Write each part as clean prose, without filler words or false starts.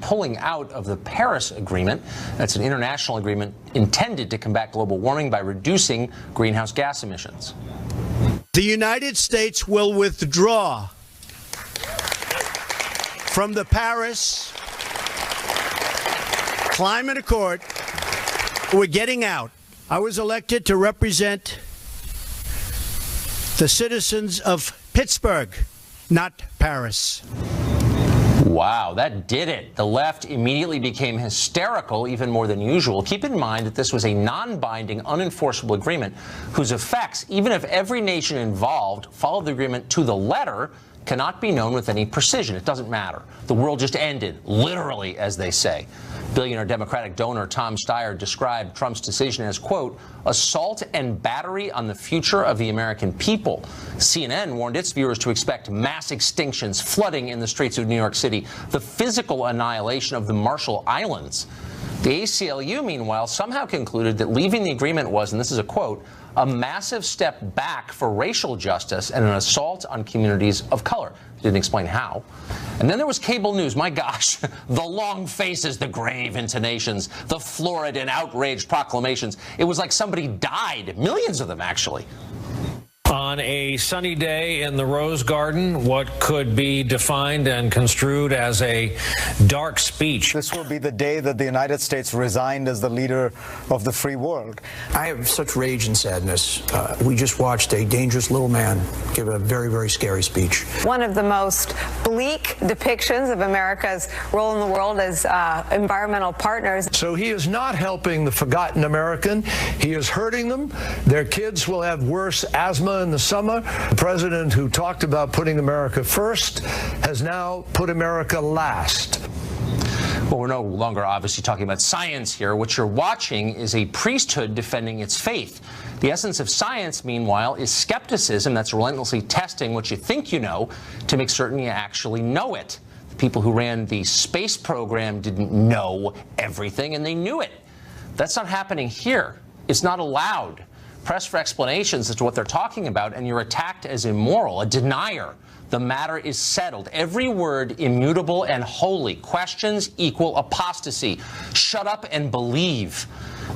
pulling out of the Paris Agreement. That's an international agreement intended to combat global warming by reducing greenhouse gas emissions. The United States will withdraw from the Paris Climate Accord. We're getting out. I was elected to represent the citizens of Pittsburgh, not Paris. Wow, that did it. The left immediately became hysterical, even more than usual. Keep in mind that this was a non-binding, unenforceable agreement whose effects, even if every nation involved followed the agreement to the letter, cannot be known with any precision. It doesn't matter. The world just ended, literally, as they say. Billionaire Democratic donor Tom Steyer described Trump's decision as, quote, assault and battery on the future of the American people. CNN warned its viewers to expect mass extinctions, flooding in the streets of New York City, the physical annihilation of the Marshall Islands. The ACLU, meanwhile, somehow concluded that leaving the agreement was, and this is a quote, a massive step back for racial justice and an assault on communities of color. Didn't explain how. And then there was cable news. My gosh, the long faces, the grave intonations, the florid and outraged proclamations. It was like somebody died. Millions of them, actually. On a sunny day in the Rose Garden, what could be defined and construed as a dark speech. This will be the day that the United States resigned as the leader of the free world. I have such rage and sadness. We just watched a dangerous little man give a very, very scary speech. One of the most bleak depictions of America's role in the world as environmental partners. So he is not helping the forgotten American. He is hurting them. Their kids will have worse asthma in the summer. The president who talked about putting America first has now put America last. Well, we're no longer obviously talking about science here. What you're watching is a priesthood defending its faith. The essence of science, meanwhile, is skepticism that's relentlessly testing what you think you know to make certain you actually know it. The people who ran the space program didn't know everything, and they knew it. That's not happening here. It's not allowed. Press for explanations as to what they're talking about, and you're attacked as immoral, a denier. The matter is settled. Every word immutable and holy. Questions equal apostasy. Shut up and believe.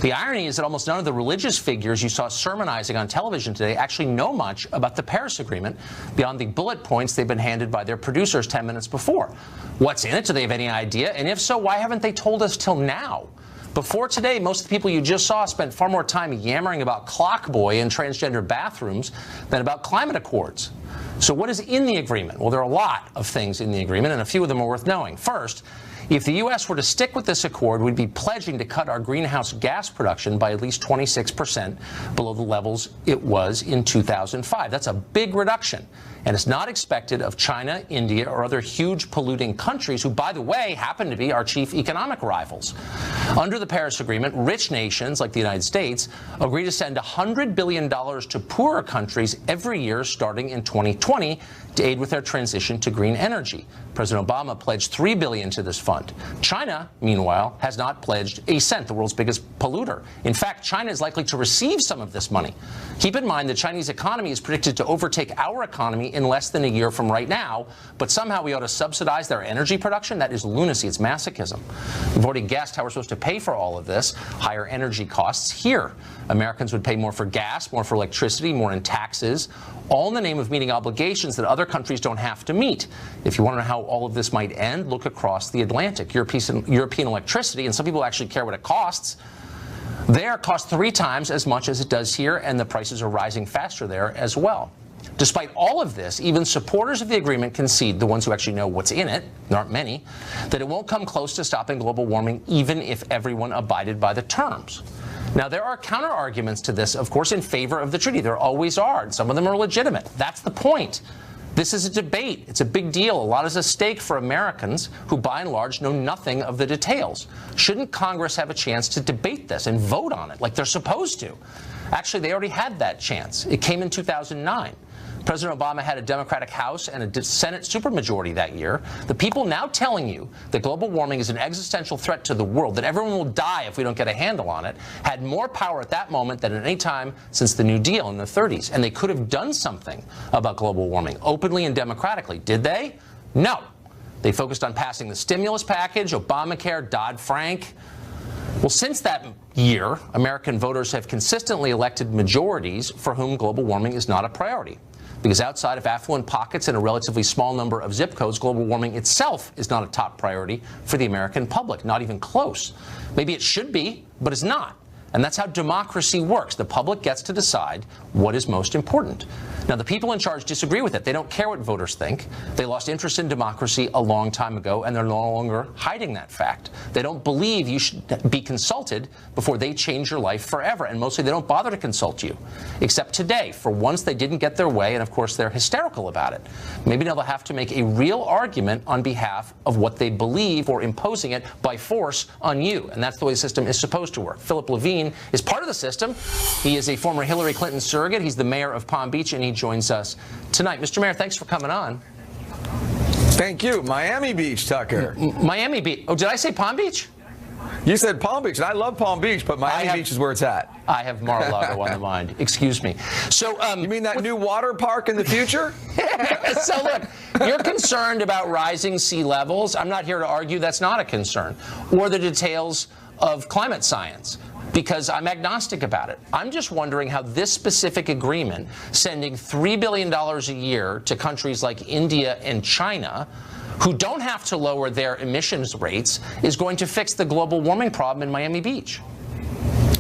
The irony is that almost none of the religious figures you saw sermonizing on television today actually know much about the Paris Agreement beyond the bullet points they've been handed by their producers 10 minutes before. What's in it? Do they have any idea? And if so, why haven't they told us till now? Before today, most of the people you just saw spent far more time yammering about Clockboy and transgender bathrooms than about climate accords. So what is in the agreement? Well, there are a lot of things in the agreement, and a few of them are worth knowing. First, if the U.S. were to stick with this accord, we'd be pledging to cut our greenhouse gas production by at least 26% below the levels it was in 2005. That's a big reduction. And it's not expected of China, India, or other huge polluting countries who, by the way, happen to be our chief economic rivals. Under the Paris Agreement, rich nations like the United States agree to send $100 billion to poorer countries every year starting in 2020 to aid with their transition to green energy. President Obama pledged $3 billion to this fund. China, meanwhile, has not pledged a cent, the world's biggest polluter. In fact, China is likely to receive some of this money. Keep in mind the Chinese economy is predicted to overtake our economy in less than a year from right now, but somehow we ought to subsidize their energy production? That is lunacy. It's masochism. We've already guessed how we're supposed to pay for all of this, higher energy costs here. Americans would pay more for gas, more for electricity, more in taxes, all in the name of meeting obligations that other countries don't have to meet. If you want to know how all of this might end, look across the Atlantic. European electricity, and some people actually care what it costs, there costs 3 times as much as it does here, and the prices are rising faster there as well. Despite all of this, even supporters of the agreement concede, the ones who actually know what's in it, there aren't many, that it won't come close to stopping global warming even if everyone abided by the terms. Now, there are counter-arguments to this, of course, in favor of the treaty. There always are, and some of them are legitimate. That's the point. This is a debate. It's a big deal. A lot is at stake for Americans who, by and large, know nothing of the details. Shouldn't Congress have a chance to debate this and vote on it like they're supposed to? Actually, they already had that chance. It came in 2009. President Obama had a Democratic House and a Senate supermajority that year. The people now telling you that global warming is an existential threat to the world, that everyone will die if we don't get a handle on it, had more power at that moment than at any time since the New Deal in the 30s. And they could have done something about global warming, openly and democratically. Did they? No. They focused on passing the stimulus package, Obamacare, Dodd-Frank. Well, since that year, American voters have consistently elected majorities for whom global warming is not a priority. Because outside of affluent pockets and a relatively small number of zip codes, global warming itself is not a top priority for the American public, not even close. Maybe it should be, but it's not. And that's how democracy works. The public gets to decide what is most important. Now, the people in charge disagree with it. They don't care what voters think. They lost interest in democracy a long time ago, and they're no longer hiding that fact. They don't believe you should be consulted before they change your life forever. And mostly they don't bother to consult you. Except today, for once they didn't get their way, and of course they're hysterical about it. Maybe now they'll have to make a real argument on behalf of what they believe or imposing it by force on you. And that's the way the system is supposed to work. Philip Levine is part of the system. He is a former Hillary Clinton surrogate. He's the mayor of Palm Beach, and he joins us tonight. Mr. Mayor, thanks for coming on. Thank you. Miami Beach, Tucker. Miami Beach. Oh, did I say Palm Beach? You said Palm Beach, and I love Palm Beach, but Miami Beach is where it's at. I have Mar-a-Lago on the mind. Excuse me. So, you mean that new water park in the future? So look, you're concerned about rising sea levels. I'm not here to argue that's not a concern, or the details of climate science, because I'm agnostic about it. I'm just wondering how this specific agreement, sending $3 billion a year to countries like India and China, who don't have to lower their emissions rates, is going to fix the global warming problem in Miami Beach.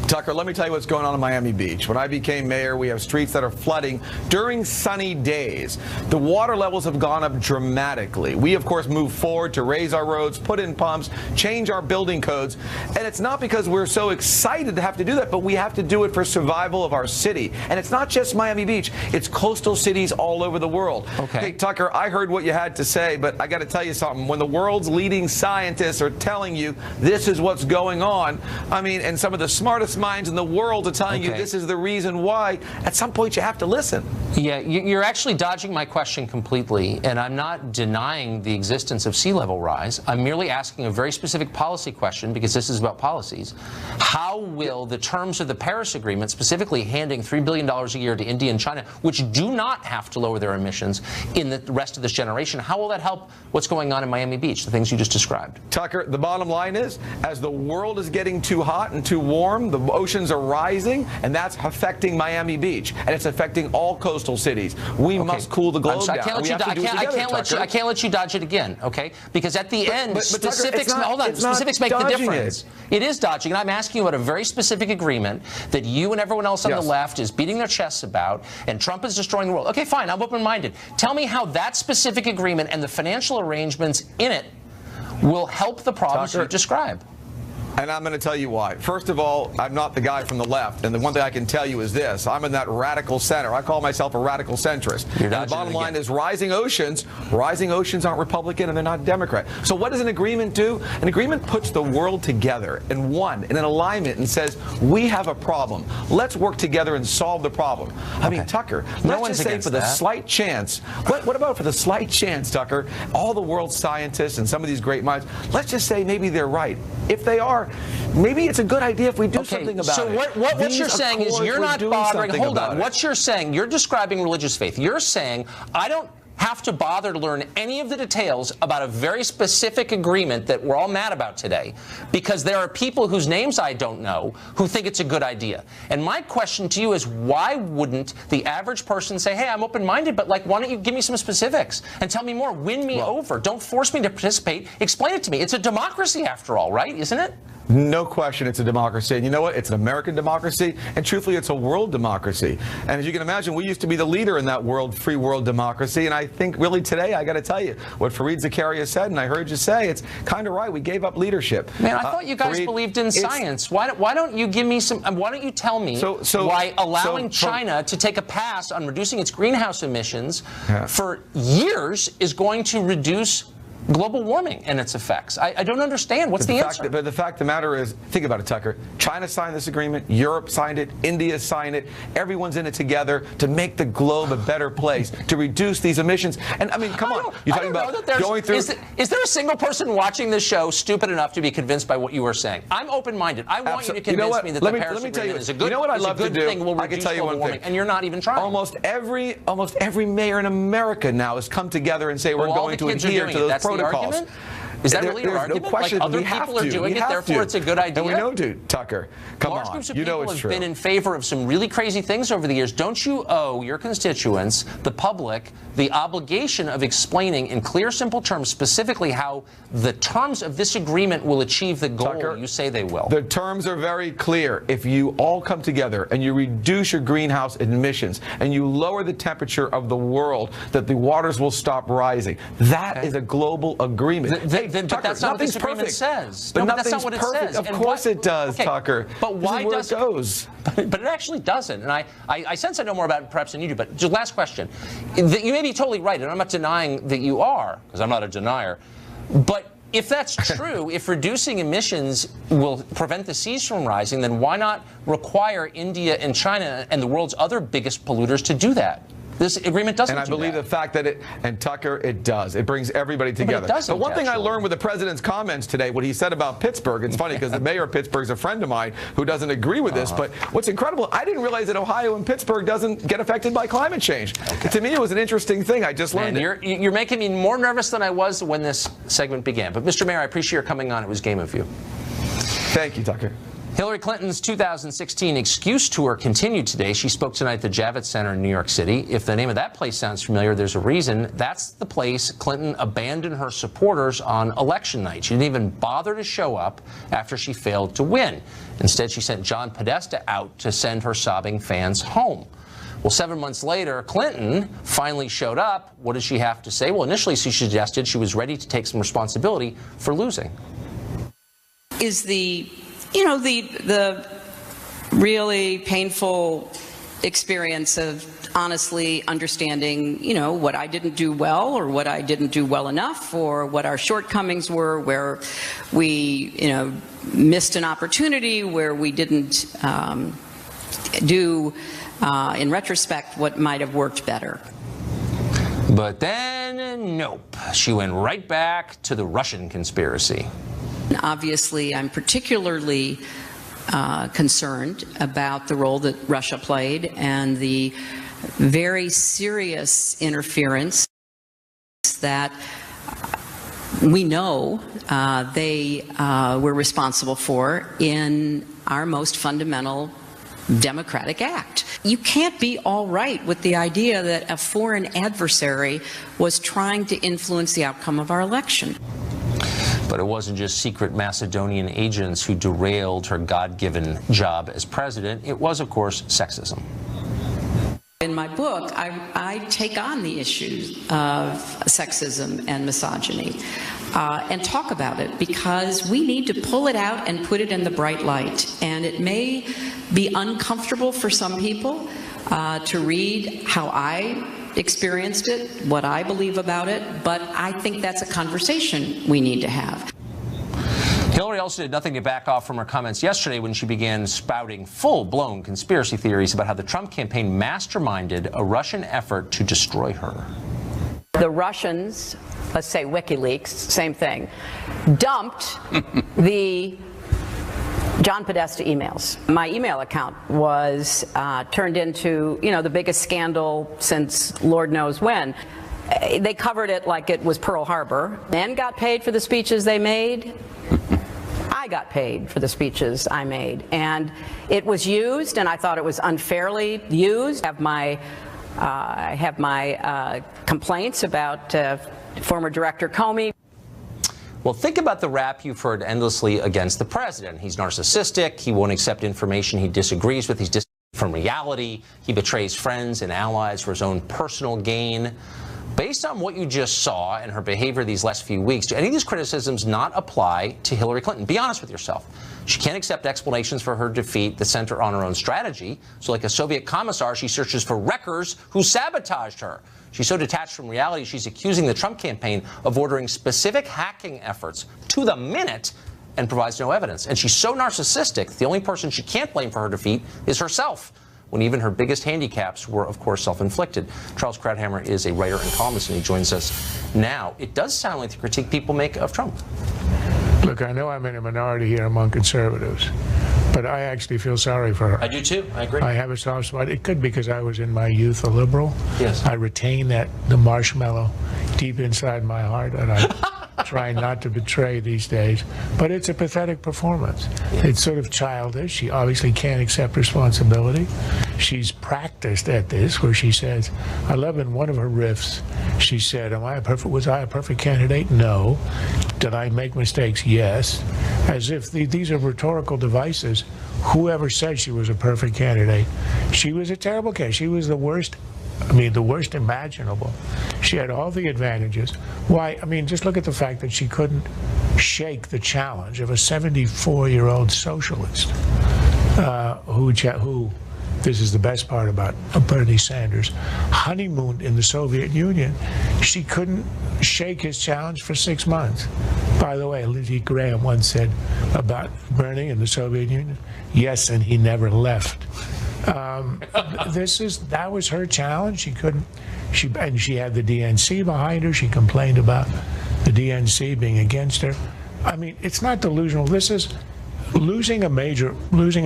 Tucker, let me tell you what's going on in Miami Beach. When I became mayor, we have streets that are flooding during sunny days. The water levels have gone up dramatically. We, of course, moved forward to raise our roads, put in pumps, change our building codes. And it's not because we're so excited to have to do that, but we have to do it for survival of our city. And it's not just Miami Beach. It's coastal cities all over the world. Okay. Hey, Tucker, I heard what you had to say, but I got to tell you something. When the world's leading scientists are telling you this is what's going on, I mean, and some of the smartest minds in the world are telling you this is the reason why, at some point you have to listen. Yeah, you're actually dodging my question completely, and I'm not denying the existence of sea level rise. I'm merely asking a very specific policy question, because this is about policies. How will the terms of the Paris Agreement, specifically handing $3 billion a year to India and China, which do not have to lower their emissions in the rest of this generation, how will that help what's going on in Miami Beach, the things you just described? Tucker, the bottom line is, as the world is getting too hot and too warm, the oceans are rising, and that's affecting Miami Beach, and it's affecting all coastal cities. We must cool the globe down. I can't let you dodge it again, okay? Because at the end, specifics make the difference. It is dodging, and I'm asking you about a very specific agreement that you and everyone else on the left is beating their chests about, and Trump is destroying the world. Okay, fine, I'm open-minded. Tell me how that specific agreement and the financial arrangements in it will help the problems you describe. And I'm going to tell you why. First of all, I'm not the guy from the left. And the one thing I can tell you is this. I'm in that radical center. I call myself a radical centrist. And the bottom line is rising oceans aren't Republican and they're not Democrat. So what does an agreement do? An agreement puts the world together in an alignment, and says, we have a problem. Let's work together and solve the problem. I mean, Tucker, let's just say for the slight chance, what about for the slight chance, Tucker, all the world's scientists and some of these great minds, let's just say maybe they're right. If they are, maybe it's a good idea if we do something about it. So what you're saying is you're not bothering. Hold on. What you're saying, you're describing religious faith. You're saying, I don't have to bother to learn any of the details about a very specific agreement that we're all mad about today, because there are people whose names I don't know who think it's a good idea. And my question to you is, why wouldn't the average person say, hey, I'm open-minded, but why don't you give me some specifics and tell me more, win me over, don't force me to participate, explain it to me. It's a democracy after all, right? Isn't it? No question it's a democracy. And you know what? It's an American democracy. And truthfully, it's a world democracy. And as you can imagine, we used to be the leader in that free world democracy. And I think really today, I got to tell you, what Fareed Zakaria said, and I heard you say, it's kind of right. We gave up leadership. Man, I thought you guys believed in science. Why don't you give me some, why don't you tell me why allowing China to take a pass on reducing its greenhouse emissions for years is going to reduce global warming and its effects? I don't understand. What's the answer? But the fact of the matter is, think about it, Tucker. China signed this agreement. Europe signed it. India signed it. Everyone's in it together to make the globe a better place, to reduce these emissions. And I mean, come on. You're talking about going through. Is there a single person watching this show stupid enough to be convinced by what you are saying? I'm open-minded. I want you to convince me that the Paris Agreement is a good thing, will reduce global warming, and you're not even trying. Almost every mayor in America now has come together and say we're going to adhere to those protocols. protocols. argument? Is that really your argument? No question. Like other we have people are to. doing we it, therefore it's a good idea? And we know, dude, Tucker. Come Large on. groups of you know people it's have true. been in favor of some really crazy things over the years. Don't you owe your constituents, the public, the obligation of explaining in clear, simple terms specifically how the terms of this agreement will achieve the goal Tucker, you say they will? The terms are very clear. If you all come together and you reduce your greenhouse emissions and you lower the temperature of the world, that the waters will stop rising. That is a global agreement. But that's not what this agreement says. But no, that's nothing's not what it perfect. says. Of course it does, Tucker. But why does it goes? But it actually doesn't. And I sense I know more about it perhaps than you do. But just last question. You may be totally right, and I'm not denying that you are, because I'm not a denier. But if that's true, if reducing emissions will prevent the seas from rising, then why not require India and China and the world's other biggest polluters to do that? This agreement doesn't do that. And I believe the fact that and Tucker, it does. It brings everybody together. But one thing I learned with the president's comments today, what he said about Pittsburgh, it's funny because the mayor of Pittsburgh is a friend of mine who doesn't agree with this, but what's incredible, I didn't realize that Ohio and Pittsburgh doesn't get affected by climate change. To me, it was an interesting thing. I just learned it. You're making me more nervous than I was when this segment began. But Mr. Mayor, I appreciate your coming on. It was game of you. Thank you, Tucker. Hillary Clinton's 2016 excuse tour continued today. She spoke tonight at the Javits Center in New York City. If the name of that place sounds familiar, there's a reason. That's the place Clinton abandoned her supporters on election night. She didn't even bother to show up after she failed to win. Instead, she sent John Podesta out to send her sobbing fans home. Well, 7 months later, Clinton finally showed up. What did she have to say? Well, initially, she suggested she was ready to take some responsibility for losing. Is the really painful experience of honestly understanding, what I didn't do well or what I didn't do well enough or what our shortcomings were, where we, missed an opportunity, where we didn't do, in retrospect, what might have worked better. But then, nope. She went right back to the Russian conspiracy. Obviously, I'm particularly concerned about the role that Russia played and the very serious interference that we know they were responsible for in our most fundamental democratic act. You can't be all right with the idea that a foreign adversary was trying to influence the outcome of our election. But it wasn't just secret Macedonian agents who derailed her God-given job as president. It was, of course, sexism. In my book, I take on the issues of sexism and misogyny and talk about it because we need to pull it out and put it in the bright light. And it may be uncomfortable for some people to read how I experienced it, what I believe about it, but I think that's a conversation we need to have. Hillary also did nothing to back off from her comments yesterday when she began spouting full-blown conspiracy theories about how the Trump campaign masterminded a Russian effort to destroy her. The Russians, let's say WikiLeaks, same thing, dumped the John Podesta emails. My email account was turned into, the biggest scandal since Lord knows when. They covered it like it was Pearl Harbor. Men got paid for the speeches they made. I got paid for the speeches I made. And it was used, and I thought it was unfairly used. I have my complaints about former Director Comey. Well, think about the rap you've heard endlessly against the president. He's narcissistic. He won't accept information he disagrees with. He's distant from reality. He betrays friends and allies for his own personal gain. Based on what you just saw and her behavior these last few weeks, do any of these criticisms not apply to Hillary Clinton? Be honest with yourself. She can't accept explanations for her defeat that center on her own strategy. So like a Soviet commissar, she searches for wreckers who sabotaged her. She's so detached from reality, she's accusing the Trump campaign of ordering specific hacking efforts to the minute and provides no evidence. And she's so narcissistic, the only person she can't blame for her defeat is herself, when even her biggest handicaps were, of course, self-inflicted. Charles Krauthammer is a writer and columnist, and he joins us now. It does sound like the critique people make of Trump. Look, I know I'm in a minority here among conservatives, but I actually feel sorry for her. I do too. I agree. I have a soft spot. It could be because I was in my youth a liberal. Yes. I retain the marshmallow deep inside my heart, and trying not to betray these days. But it's a pathetic performance. It's sort of childish. She obviously can't accept responsibility. She's practiced at this, where she says, I love in one of her riffs, she said, was I a perfect candidate? No. Did I make mistakes? Yes. As if these are rhetorical devices. Whoever said she was a perfect candidate, she was a terrible candidate. She was the worst. I mean, the worst imaginable. She had all the advantages. Why? I mean, just look at the fact that she couldn't shake the challenge of a 74-year-old socialist who, this is the best part about Bernie Sanders, honeymooned in the Soviet Union. She couldn't shake his challenge for 6 months. By the way, Lindsey Graham once said about Bernie and the Soviet Union, yes, and he never left. That was her challenge. She couldn't. And she had the DNC behind her. She complained about the DNC being against her. I mean, it's not delusional. This is losing an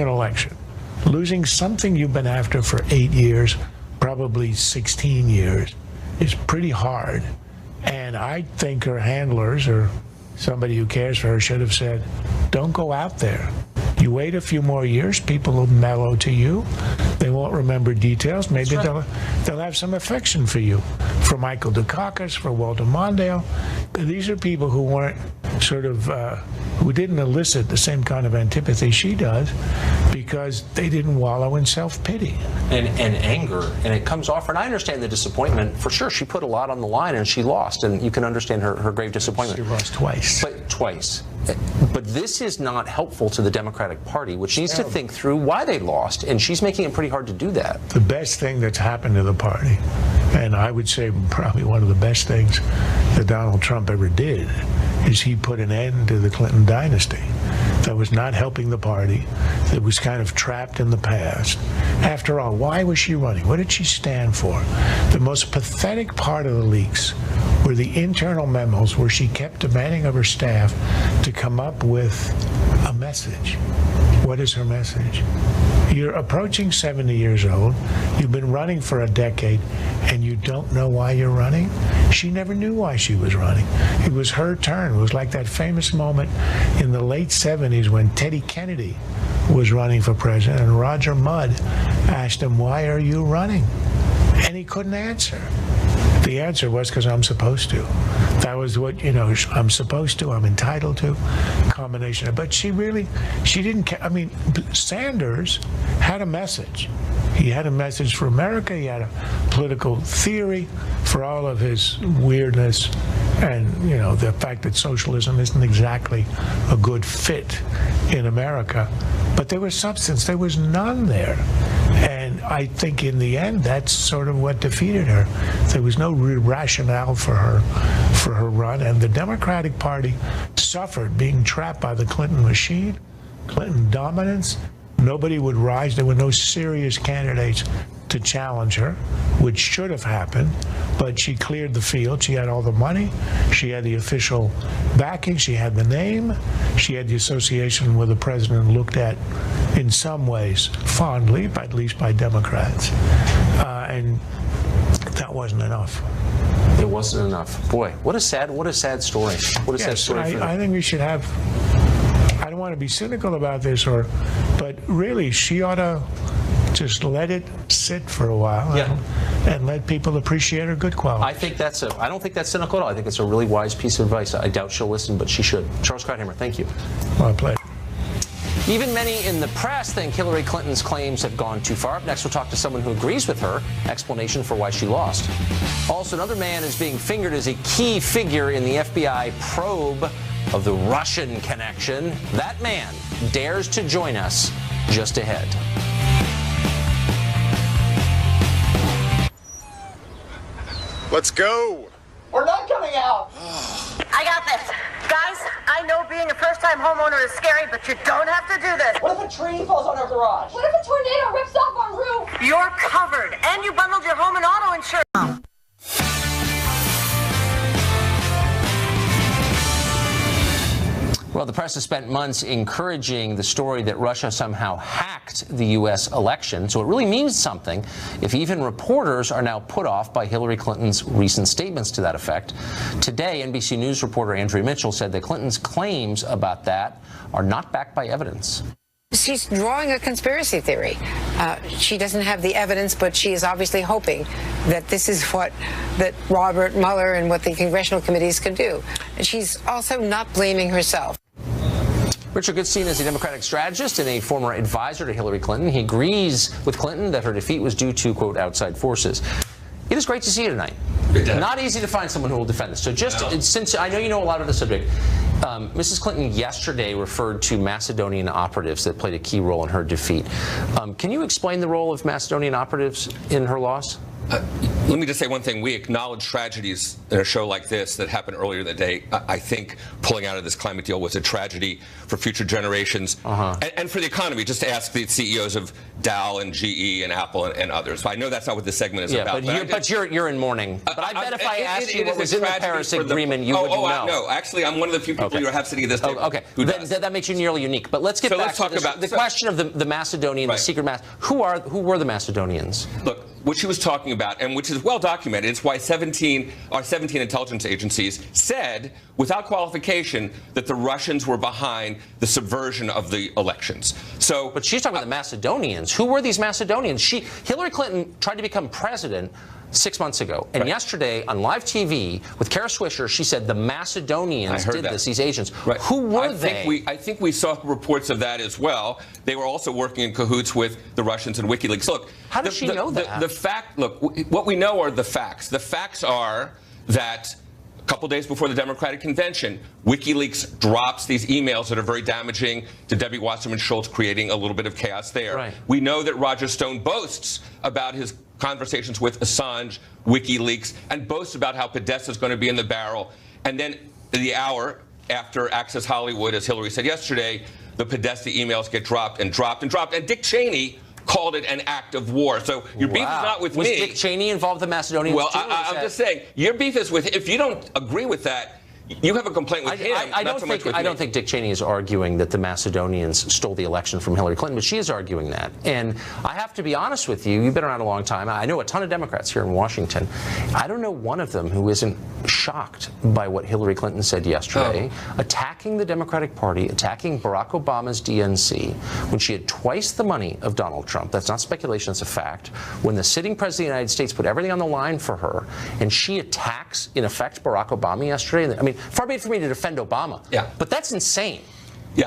election, losing something you've been after for 8 years, probably 16 years, is pretty hard. And I think her handlers or somebody who cares for her should have said, don't go out there. You wait a few more years, people will mellow to you. They won't remember details. Maybe they'll have some affection for you. For Michael Dukakis, for Walter Mondale. These are people who weren't sort of, who didn't elicit the same kind of antipathy she does because they didn't wallow in self-pity. And anger. And it comes off. And I understand the disappointment. For sure, she put a lot on the line and she lost. And you can understand her grave disappointment. She lost twice. But twice. But this is not helpful to the Democratic Party, which needs to think through why they lost, and she's making it pretty hard to do that. The best thing that's happened to the party, and I would say probably one of the best things that Donald Trump ever did, is he put an end to the Clinton dynasty. That was not helping the party, that was kind of trapped in the past. After all, why was she running? What did she stand for? The most pathetic part of the leaks were the internal memos where she kept demanding of her staff to come up with a message. What is her message? You're approaching 70 years old, you've been running for a decade, and you don't know why you're running? She never knew why she was running. It was her turn. It was like that famous moment in the late 70s when Teddy Kennedy was running for president, and Roger Mudd asked him, why are you running? And he couldn't answer. The answer was because I'm supposed to. That was what, I'm supposed to, I'm entitled to, combination of, but she didn't care. I mean, Sanders had a message. He had a message for America. He had a political theory for all of his weirdness and, the fact that socialism isn't exactly a good fit in America. But there was substance. There was none there. And I think in the end, that's sort of what defeated her. There was no rationale for her run. And the Democratic Party suffered being trapped by the Clinton machine, Clinton dominance. Nobody would rise. There were no serious candidates to challenge her, which should have happened. But she cleared the field. She had all the money. She had the official backing. She had the name. She had the association with the president looked at in some ways fondly, but at least by Democrats. And that wasn't enough. It wasn't enough. Boy, what a sad story. What a sad story. I think we should have, I don't want to be cynical about this, but really she ought to just let it sit for a while and let people appreciate her good qualities. I don't think that's cynical at all. I think it's a really wise piece of advice. I doubt she'll listen, but she should. Charles Krauthammer, thank you. My pleasure. Even many in the press think Hillary Clinton's claims have gone too far. Up next, we'll talk to someone who agrees with her. Explanation for why she lost. Also, another man is being fingered as a key figure in the FBI probe of the Russian connection. That man dares to join us just ahead. Let's go. We're not coming out. I got this. Guys, I know being a first-time homeowner is scary, but you don't have to do this. What if a tree falls on our garage? What if a tornado rips off our roof? You're covered, and you bundled your home and auto insurance. Well, Well, the press has spent months encouraging the story that Russia somehow hacked the U.S. election, so it really means something if even reporters are now put off by Hillary Clinton's recent statements to that effect. Today, NBC News reporter Andrea Mitchell said that Clinton's claims about that are not backed by evidence. She's drawing a conspiracy theory. She doesn't have the evidence, but she is obviously hoping that this is that Robert Mueller and what the congressional committees can do. And she's also not blaming herself. Richard Goodstein is a Democratic strategist and a former advisor to Hillary Clinton. He agrees with Clinton that her defeat was due to, quote, outside forces. It is great to see you tonight. Not easy to find someone who will defend this. So since I know you know a lot of the subject, Mrs. Clinton yesterday referred to Macedonian operatives that played a key role in her defeat. Can you explain the role of Macedonian operatives in her loss? Let me just say one thing. We acknowledge tragedies in a show like this that happened earlier in the day. I think pulling out of this climate deal was a tragedy for future generations and for the economy. Just to ask the CEOs of Dow and GE and Apple and others. I know that's not what this segment is about. But you're in mourning. But I bet if I asked you what was in the Paris Agreement, you wouldn't know. No, actually, I'm one of the few people you have sitting at this table. Who does. That makes you nearly unique. But let's get back to the question of the Macedonian, the secret Who were the Macedonians? Look, what she was talking about, and which is well documented, it's why 17 intelligence agencies said, without qualification, that the Russians were behind the subversion of the elections. But she's talking about the Macedonians. Who were these Macedonians? Hillary Clinton tried to become president 6 months ago. And yesterday on live TV with Kara Swisher, she said the Macedonians did this, these agents. Who were they? I think we saw reports of that as well. They were also working in cahoots with the Russians and WikiLeaks. Look, how does she know that? What we know are the facts. The facts are that a couple days before the Democratic convention, WikiLeaks drops these emails that are very damaging to Debbie Wasserman Schultz, creating a little bit of chaos there. We know that Roger Stone boasts about his conversations with Assange, WikiLeaks, and boasts about how Podesta is going to be in the barrel. And then the hour after Access Hollywood, as Hillary said yesterday, the Podesta emails get dropped and dropped and dropped. And Dick Cheney called it an act of war. So your beef is not with me. Was Dick Cheney involved in the Macedonians too? Well, I'm just saying, your beef is with, if you don't agree with that, you have a complaint with him, not so much with me. I don't think Dick Cheney is arguing that the Macedonians stole the election from Hillary Clinton, but she is arguing that. And I have to be honest with you, you've been around a long time. I know a ton of Democrats here in Washington. I don't know one of them who isn't shocked by what Hillary Clinton said yesterday, attacking the Democratic Party, attacking Barack Obama's DNC, when she had twice the money of Donald Trump. That's not speculation, it's a fact. When the sitting president of the United States put everything on the line for her, and she attacks, in effect, Barack Obama yesterday. I mean, far be it for me to defend Obama, but that's insane.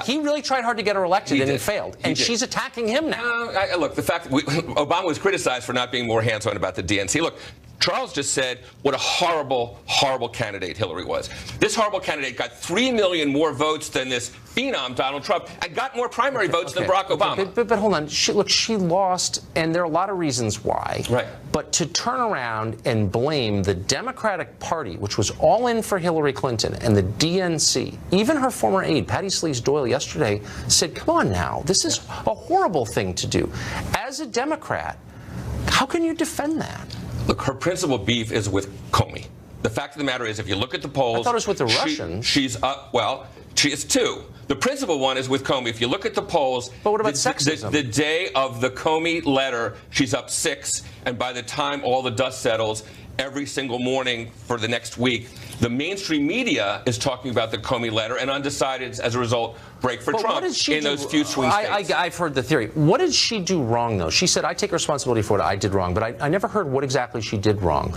He really tried hard to get her elected, and he failed. And she's attacking him now. Look, the fact that Obama was criticized for not being more hands-on about the DNC. Look, Charles just said what a horrible, horrible candidate Hillary was. This horrible candidate got 3 million more votes than this phenom, Donald Trump, and got more primary votes than Barack Obama. But hold on. She lost, and there are a lot of reasons why. But to turn around and blame the Democratic Party, which was all in for Hillary Clinton, and the DNC, even her former aide, Patty Sleaze Doyle, yesterday said, come on now, this is a horrible thing to do. As a Democrat, how can you defend that? Look, her principal beef is with Comey. The fact of the matter is, if you look at the polls... I thought it was with the Russians. She's up, well, she is two. The principal one is with Comey. If you look at the polls... But what about sexism? The day of the Comey letter, she's up 6. And by the time all the dust settles, every single morning for the next week, the mainstream media is talking about the Comey letter, and undecideds, as a result, break for Trump in those few swing states. I've heard the theory. What did she do wrong, though? She said, I take responsibility for what I did wrong, but I never heard what exactly she did wrong.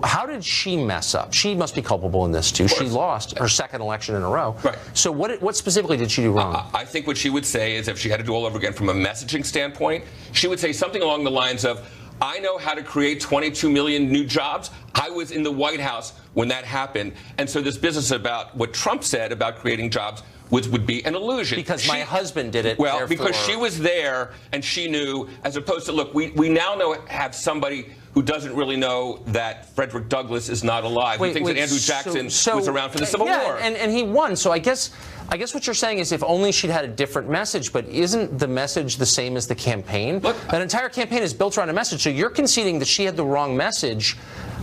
How did she mess up? She must be culpable in this, too. She lost her second election in a row. So what specifically did she do wrong? I think what she would say is, if she had to do all over again from a messaging standpoint, she would say something along the lines of, I know how to create 22 million new jobs. I was in the White House when that happened. And so this business about what Trump said about creating jobs would be an illusion. Because my husband did it. Well, because she was there and she knew, as opposed to, look, we now have somebody who doesn't really know that Frederick Douglass is not alive. He thinks that Andrew Jackson was around for the Civil War. And he won. So I guess what you're saying is, if only she'd had a different message, but isn't the message the same as the campaign? Look, an entire campaign is built around a message. So you're conceding that she had the wrong message.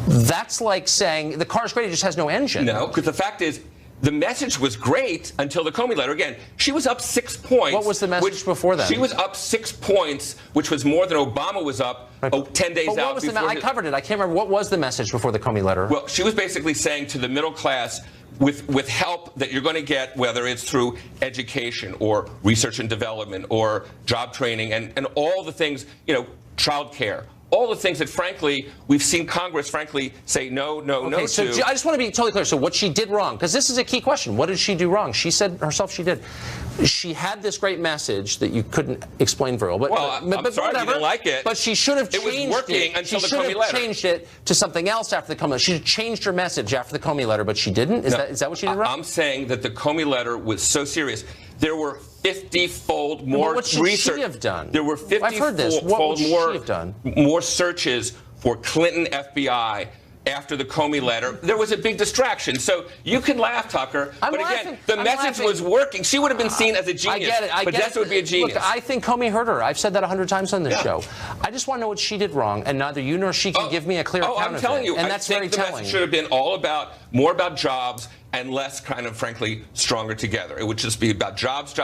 That's like saying the car's great, it just has no engine. No, because the fact is, the message was great until the Comey letter. Again, she was up 6 points. What was the message before that? She was up 6 points, which was more than Obama was up 10 days out before. I covered it. I can't remember. What was the message before the Comey letter? Well, she was basically saying to the middle class, with help that you're going to get, whether it's through education or research and development or job training and all the things, child care. All the things that, frankly, we've seen Congress, frankly, say no to. So I just want to be totally clear. So what she did wrong, because this is a key question. What did she do wrong? She said herself she did. She had this great message that you couldn't explain very well. I'm sorry you didn't like it. But she should have changed it. It was working until the Comey letter. She should have changed it to something else after the Comey letter. She should have changed her message after the Comey letter, but she didn't? Is that what she did wrong? I'm saying that the Comey letter was so serious. There were 50-fold more what should research. She have done? There were 50-fold more searches for Clinton FBI after the Comey letter. There was a big distraction. So you can laugh, Tucker. But again, the message was working. She would have been seen as a genius. I get it. But Dessa would be a genius. Look, I think Comey hurt her. I've said that 100 times on this show. I just want to know what she did wrong, and neither you nor she can give me a clear account of it. I'm telling you. And that's very telling. The message should have been more about jobs and less kind of, frankly, stronger together. It would just be about jobs.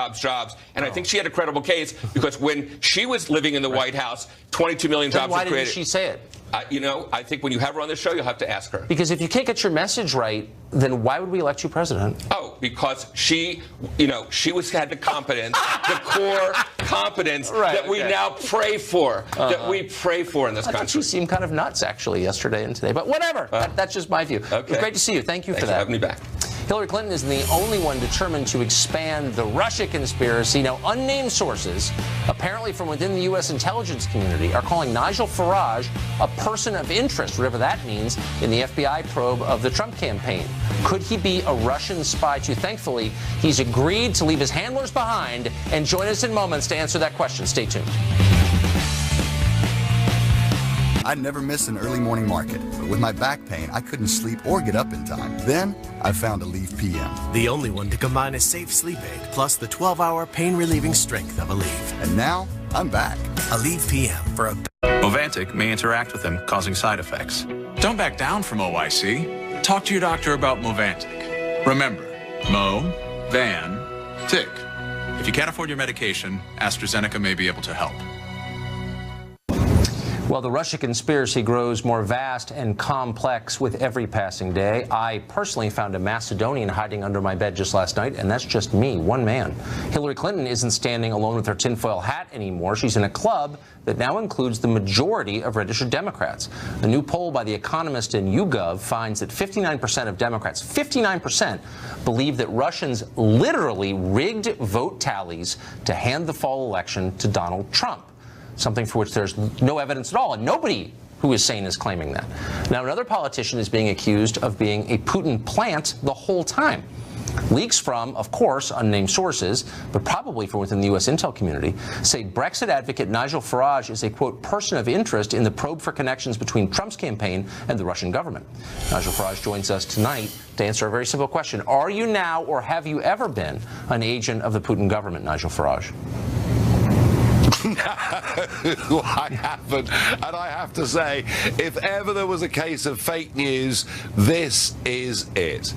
And I think she had a credible case because when she was living in the White House, 22 million jobs were created. Why didn't she say it? I think when you have her on the show, you'll have to ask her. Because if you can't get your message right, then why would we elect you president? Oh, because she had the competence, the core competence that we now pray for, that we pray for in this country. She seemed kind of nuts, actually, yesterday and today. But whatever. That's just my view. Okay. It was great to see you. Thank you for that. Thanks for having me back. Hillary Clinton is the only one determined to expand the Russia conspiracy. Now, unnamed sources, apparently from within the U.S. intelligence community, are calling Nigel Farage a person of interest, whatever that means, in the FBI probe of the Trump campaign. Could he be a Russian spy too? Thankfully, he's agreed to leave his handlers behind and join us in moments to answer that question. Stay tuned. I'd never miss an early morning market, but with my back pain, I couldn't sleep or get up in time. Then, I found Aleve PM. The only one to combine a safe sleep aid plus the 12-hour pain-relieving strength of Aleve. And now, I'm back. Aleve PM for a... Movantik may interact with them, causing side effects. Don't back down from OIC. Talk to your doctor about Movantik. Remember, Mo, Van, Tick. If you can't afford your medication, AstraZeneca may be able to help. Well, the Russia conspiracy grows more vast and complex with every passing day. I personally found a Macedonian hiding under my bed just last night, and that's just me, one man. Hillary Clinton isn't standing alone with her tinfoil hat anymore. She's in a club that now includes the majority of registered Democrats. A new poll by The Economist and YouGov finds that 59% of Democrats, 59%, believe that Russians literally rigged vote tallies to hand the fall election to Donald Trump. Something for which there's no evidence at all, and nobody who is sane is claiming that. Now, another politician is being accused of being a Putin plant the whole time. Leaks from, of course, unnamed sources, but probably from within the U.S. intel community, say Brexit advocate Nigel Farage is a, quote, person of interest in the probe for connections between Trump's campaign and the Russian government. Nigel Farage joins us tonight to answer a very simple question. Are you now, or have you ever been, an agent of the Putin government, Nigel Farage? No, I haven't. And I have to say, if ever there was a case of fake news, this is it.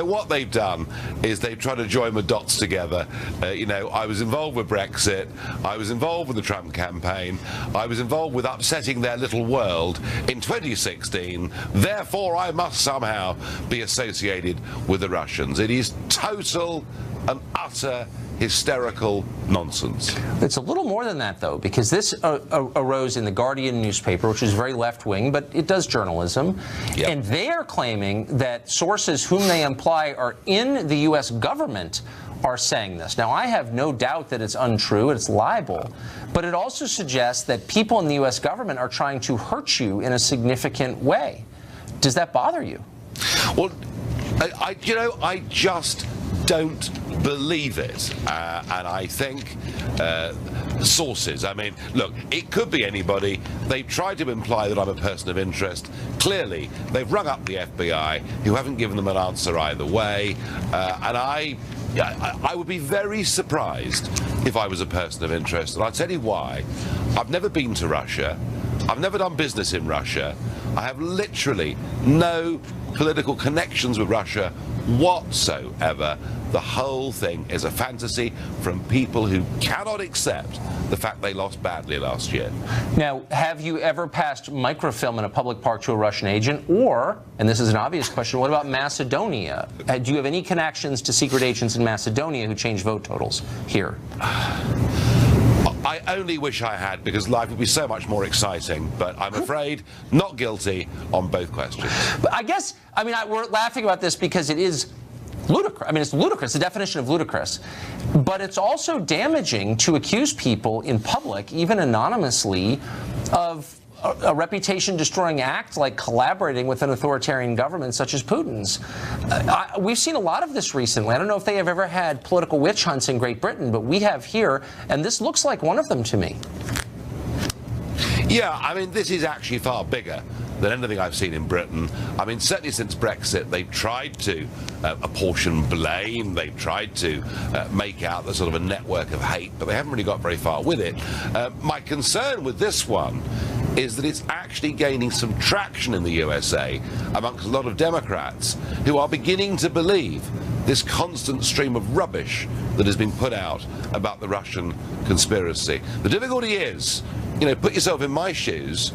What they've done is they've tried to join the dots together. I was involved with Brexit. I was involved with the Trump campaign. I was involved with upsetting their little world in 2016. Therefore, I must somehow be associated with the Russians. It is total and utter hysterical nonsense. It's a little more than that, though, because this arose in the Guardian newspaper, which is very left-wing, but it does journalism. Yep. And they are claiming that sources whom they imply are in the U.S. government are saying this. Now, I have no doubt that it's untrue, it's libel, but it also suggests that people in the U.S. government are trying to hurt you in a significant way. Does that bother you? Well, I just don't believe it, and I think sources, look, it could be anybody. They've tried to imply that I'm a person of interest. Clearly, they've rung up the FBI, who haven't given them an answer either way, and I would be very surprised if I was a person of interest, and I'll tell you why. I've never been to Russia. I've never done business in Russia. I have literally no political connections with Russia whatsoever. The whole thing is a fantasy from people who cannot accept the fact they lost badly last year. Now, have you ever passed microfilm in a public park to a Russian agent? Or, and this is an obvious question, what about Macedonia? Do you have any connections to secret agents in Macedonia who changed vote totals here? I only wish I had, because life would be so much more exciting, but I'm afraid not guilty on both questions. But I guess, we're laughing about this because it is ludicrous. It's ludicrous, the definition of ludicrous. But it's also damaging to accuse people in public, even anonymously, of a reputation-destroying act like collaborating with an authoritarian government such as Putin's. We've seen a lot of this recently. I don't know if they have ever had political witch hunts in Great Britain, but we have here, and this looks like one of them to me. Yeah, this is actually far bigger than anything I've seen in Britain. Certainly since Brexit, they've tried to apportion blame, they've tried to make out the sort of a network of hate, but they haven't really got very far with it. My concern with this one is that it's actually gaining some traction in the USA amongst a lot of Democrats who are beginning to believe this constant stream of rubbish that has been put out about the Russian conspiracy. The difficulty is, put yourself in my shoes,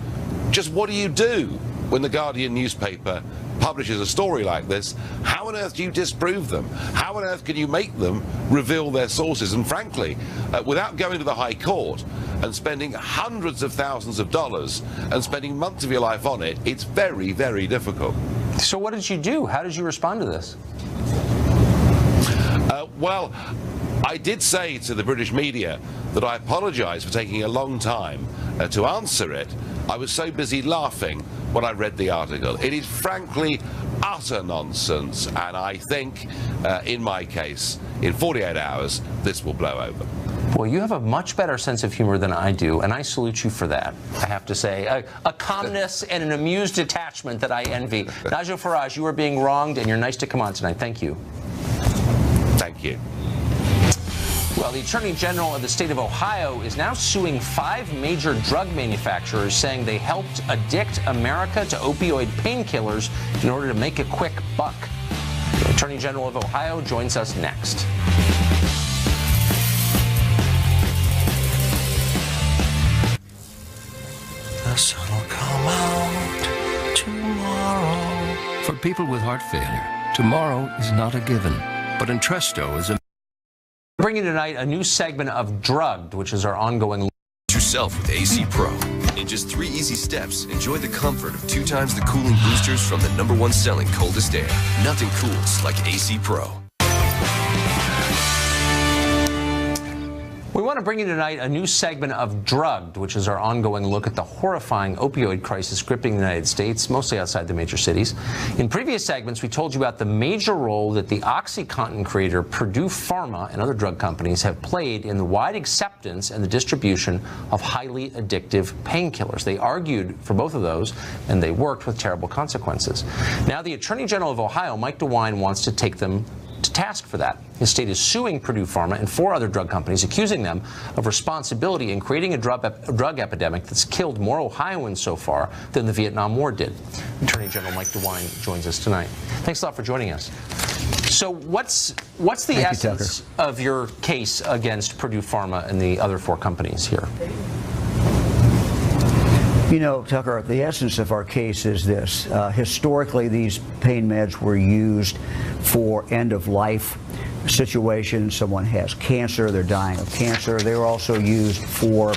just what do you do when the Guardian newspaper publishes a story like this? How on earth do you disprove them? How on earth can you make them reveal their sources? And frankly, without going to the High Court and spending hundreds of thousands of dollars and spending months of your life on it, it's very, very difficult. So what did you do? How did you respond to this? Well, I did say to the British media that I apologise for taking a long time to answer it. I was so busy laughing when I read the article. It is frankly utter nonsense, and I think, in my case, in 48 hours, this will blow over. Well, you have a much better sense of humor than I do, and I salute you for that, I have to say. A calmness and an amused detachment that I envy. Nigel Farage, you are being wronged, and you're nice to come on tonight. Thank you. Thank you. Well, the Attorney General of the state of Ohio is now suing 5 major drug manufacturers, saying they helped addict America to opioid painkillers in order to make a quick buck. The Attorney General of Ohio joins us next. The sun will come out tomorrow. For people with heart failure, tomorrow is not a given, but Entresto is a... Bringing tonight a new segment of Drugged, which is our ongoing... Yourself with AC Pro. In just 3 easy steps, enjoy the comfort of 2 times the cooling boosters from the #1 selling coldest air. Nothing cools like AC Pro. We want to bring you tonight a new segment of Drugged, which is our ongoing look at the horrifying opioid crisis gripping the United States, mostly outside the major cities. In previous segments, we told you about the major role that the OxyContin creator Purdue Pharma and other drug companies have played in the wide acceptance and the distribution of highly addictive painkillers. They argued for both of those, and they worked with terrible consequences. Now, the Attorney General of Ohio, Mike DeWine, wants to take them to task for that. His state is suing Purdue Pharma and 4 other drug companies, accusing them of responsibility in creating a drug epidemic that's killed more Ohioans so far than the Vietnam War did. Attorney General Mike DeWine joins us tonight. Thanks a lot for joining us. So what's the essence of your case against Purdue Pharma and the other 4 companies here? You know, Tucker, the essence of our case is this. Historically, these pain meds were used for end-of-life situations. Someone has cancer, they're dying of cancer. They were also used for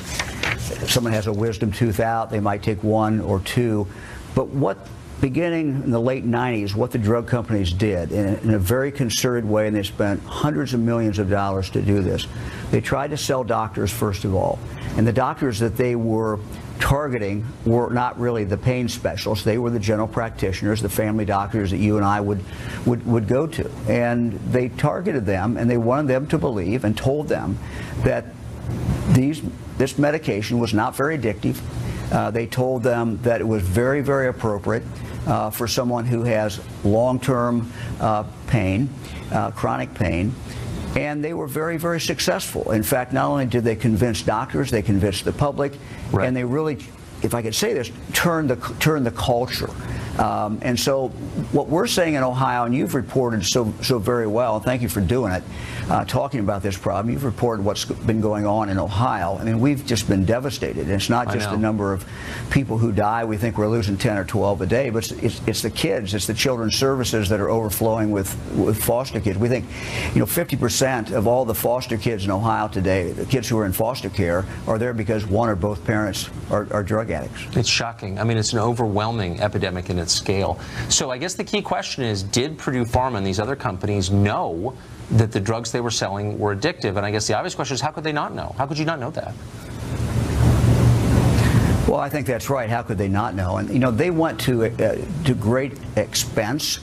someone has a wisdom tooth out, they might take 1 or 2. But beginning in the late 90s, what the drug companies did in a very concerted way, and they spent hundreds of millions of dollars to do this, they tried to sell doctors, first of all. And the doctors that they were targeting were not really the pain specialists. They were the general practitioners, the family doctors that you and I would go to. And they targeted them, and they wanted them to believe and told them that this medication was not very addictive. They told them that it was very, very appropriate for someone who has long-term pain, chronic pain. And they were very, very successful. In fact, not only did they convince doctors, they convinced the public, and they really, if I could say this, turned the culture And so what we're saying in Ohio, and you've reported so very well, and thank you for doing it, talking about this problem. You've reported what's been going on in Ohio. I mean, we've just been devastated. And it's not just the number of people who die. We think we're losing 10 or 12 a day, but it's the kids, it's the children's services that are overflowing with foster kids. We think, 50% of all the foster kids in Ohio today, the kids who are in foster care, are there because one or both parents are drug addicts. It's shocking. I mean, it's an overwhelming epidemic in its scale. So I guess the key question is, did Purdue Pharma and these other companies know that the drugs they were selling were addictive? And I guess the obvious question is, how could they not know? How could you not know that? Well, I think that's right. How could they not know? And, they went to great expense.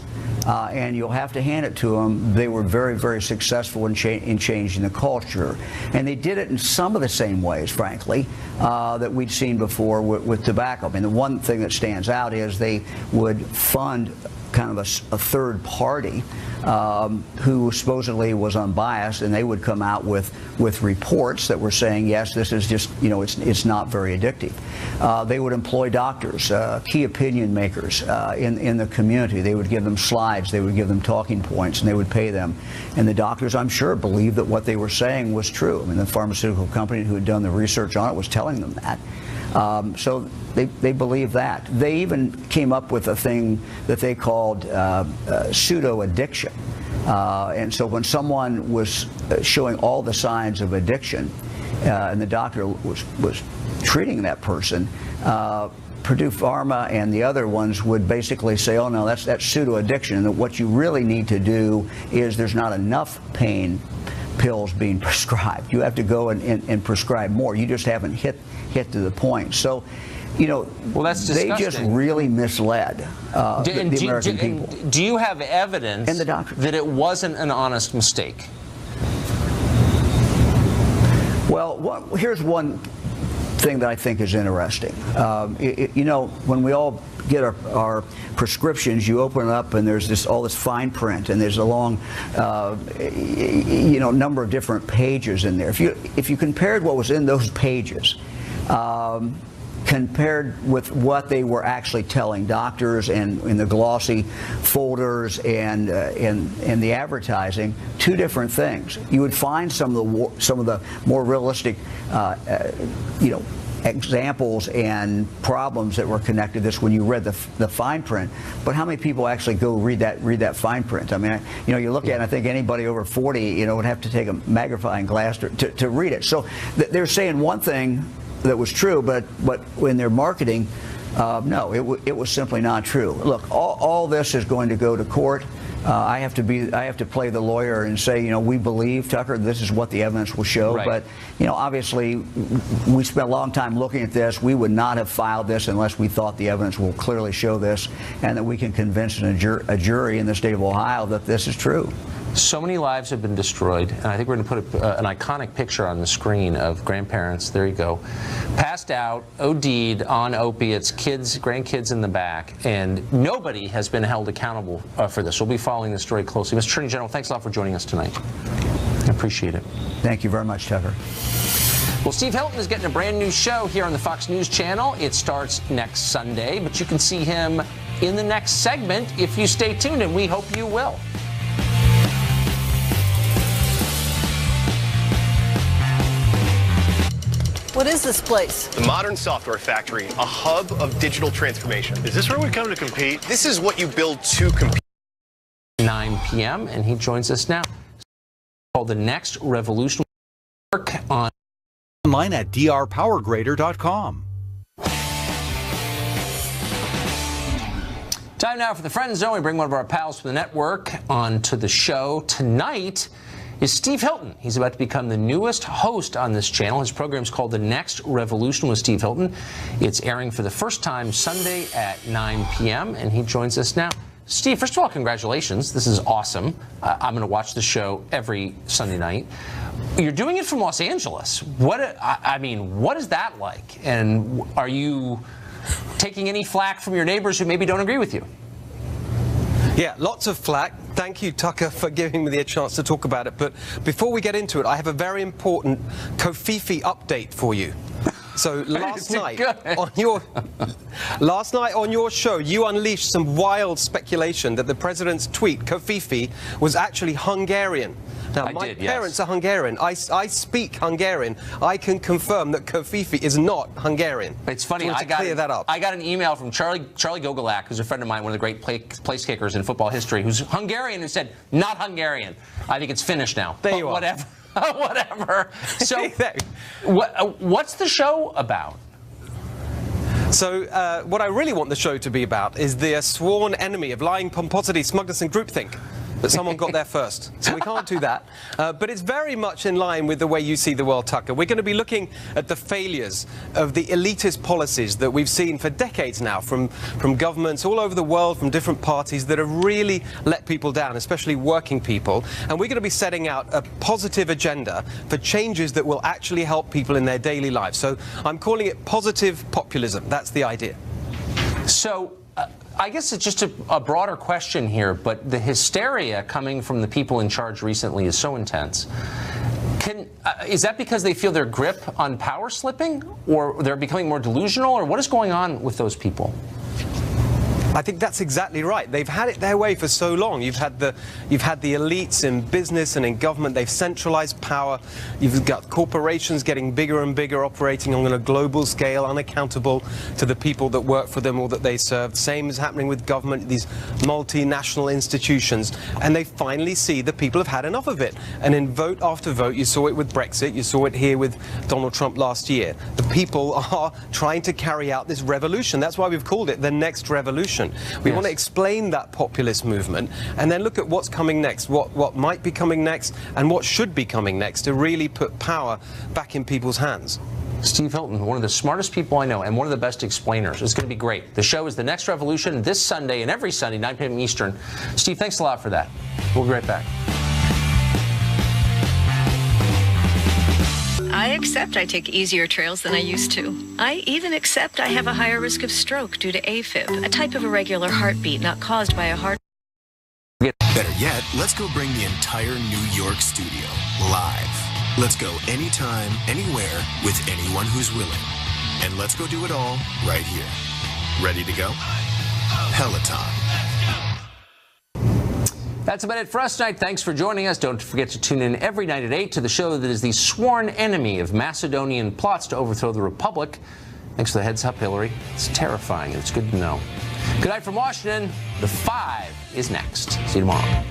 And you'll have to hand it to them. They were very, very successful in changing the culture. And they did it in some of the same ways, frankly, that we'd seen before with tobacco. I mean, the one thing that stands out is they would fund kind of a third party who supposedly was unbiased, and they would come out with reports that were saying, yes, this is just, it's not very addictive. They would employ doctors, key opinion makers in the community. They would give them slides, they would give them talking points, and they would pay them. And the doctors, I'm sure, believed that what they were saying was true. I mean, the pharmaceutical company who had done the research on it was telling them that. So they believe that. They even came up with a thing that they called pseudo-addiction. And so when someone was showing all the signs of addiction, and the doctor was treating that person, Purdue Pharma and the other ones would basically say, oh no, that's pseudo-addiction, and that what you really need to do is there's not enough pain pills being prescribed. You have to go and prescribe more. You just haven't hit to the point. So, well, that's they just really misled the American people. Do you have evidence and the doctor that it wasn't an honest mistake? Well, here's one thing that I think is interesting. When we all get our prescriptions, you open it up and there's all this fine print, and there's a long number of different pages in there. If you compared what was in those pages compared with what they were actually telling doctors and in the glossy folders and the advertising, two different things. You would find some of the more realistic examples and problems that were connected to this when you read the fine print. But how many people actually go read that fine print? I mean, you look at it, and I think anybody over 40, would have to take a magnifying glass to read it. So they're saying one thing that was true, but in their marketing, no, it was simply not true. Look, all this is going to go to court. I have to play the lawyer and say, we believe, Tucker, this is what the evidence will show. Right. But, obviously, we spent a long time looking at this. We would not have filed this unless we thought the evidence will clearly show this, and that we can convince a jury in the state of Ohio that this is true. So many lives have been destroyed, and I think we're going to put an iconic picture on the screen of grandparents, there you go, passed out, OD'd on opiates, grandkids in the back, and nobody has been held accountable for this. We'll be following this story closely. Mr. Attorney General, thanks a lot for joining us tonight. I appreciate it. Thank you very much, Tucker. Well, Steve Hilton is getting a brand new show here on the Fox News Channel. It starts next Sunday, but you can see him in the next segment if you stay tuned, and we hope you will. What is this place? The Modern Software Factory, a hub of digital transformation. Is this where we come to compete? This is what you build to compete. 9 p.m. and he joins us now. It's called The Next Revolution. Work on online at drpowergrader.com. Time now for the Friend Zone. We bring one of our pals from the network onto the show. Tonight is Steve Hilton. He's about to become the newest host on this channel. His program is called The Next Revolution with Steve Hilton. It's airing for the first time Sunday at 9 p.m. and he joins us now. Steve, first of all, congratulations. This is awesome. I'm going to watch the show every Sunday night. You're doing it from Los Angeles. What is that like? And are you taking any flack from your neighbors who maybe don't agree with you? Yeah, lots of flack. Thank you, Tucker, for giving me the chance to talk about it. But before we get into it, I have a very important Kofifi update for you. So last night on your show, you unleashed some wild speculation that the president's tweet, Kofifi, was actually Hungarian. Now, my parents are Hungarian. I speak Hungarian. I can confirm that Kofifi is not Hungarian. It's funny. I got clear that up. I got an email from Charlie Gogolak, who's a friend of mine, one of the great place kickers in football history, who's Hungarian, and said, not Hungarian. I think it's Finnish now. There you are. Whatever. Whatever. So, what's the show about? So what I really want the show to be about is the sworn enemy of lying, pomposity, smugness and groupthink. But someone got there first, so we can't do that. But it's very much in line with the way you see the world, Tucker. We're going to be looking at the failures of the elitist policies that we've seen for decades now from governments all over the world, from different parties that have really let people down, especially working people. And we're going to be setting out a positive agenda for changes that will actually help people in their daily lives. So I'm calling it positive populism. That's the idea. So I guess it's just a broader question here, but the hysteria coming from the people in charge recently is so intense. Is that because they feel their grip on power slipping, or they're becoming more delusional, or what is going on with those people? I think that's exactly right. They've had it their way for so long. You've had the elites in business and in government. They've centralized power. You've got corporations getting bigger and bigger, operating on a global scale, unaccountable to the people that work for them or that they serve. Same is happening with government, these multinational institutions. And they finally see the people have had enough of it. And in vote after vote, you saw it with Brexit, you saw it here with Donald Trump last year. The people are trying to carry out this revolution. That's why we've called it the next revolution. We want to explain that populist movement and then look at what's coming next, what might be coming next and what should be coming next to really put power back in people's hands. Steve Hilton, one of the smartest people I know and one of the best explainers. It's going to be great. The show is The Next Revolution this Sunday and every Sunday, 9 p.m. Eastern. Steve, thanks a lot for that. We'll be right back. I accept I take easier trails than I used to. I even accept I have a higher risk of stroke due to AFib, a type of irregular heartbeat not caused by a heart. Better yet, let's go bring the entire New York studio live. Let's go anytime, anywhere, with anyone who's willing. And let's go do it all right here. Ready to go? Peloton. That's about it for us tonight. Thanks for joining us. Don't forget to tune in every night at 8 to the show that is the sworn enemy of Macedonian plots to overthrow the Republic. Thanks for the heads up, Hillary. It's terrifying. It's good to know. Good night from Washington. The 5 is next. See you tomorrow.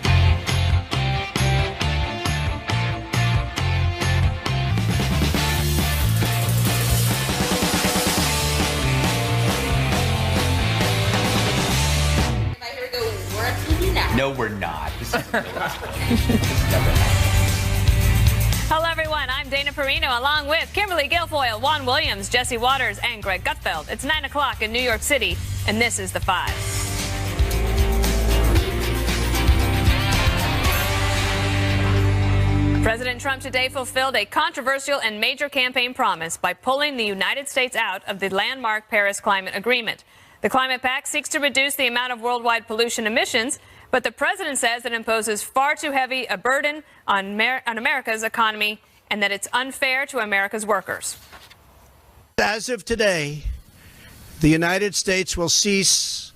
No, we're not. Hello, everyone. I'm Dana Perino, along with Kimberly Guilfoyle, Juan Williams, Jesse Waters, and Greg Gutfeld. It's 9 o'clock in New York City, and this is The 5. President Trump today fulfilled a controversial and major campaign promise by pulling the United States out of the landmark Paris Climate Agreement. The Climate Pact seeks to reduce the amount of worldwide pollution emissions, but the president says it imposes far too heavy a burden on America's economy and that it's unfair to America's workers. As of today, the United States will cease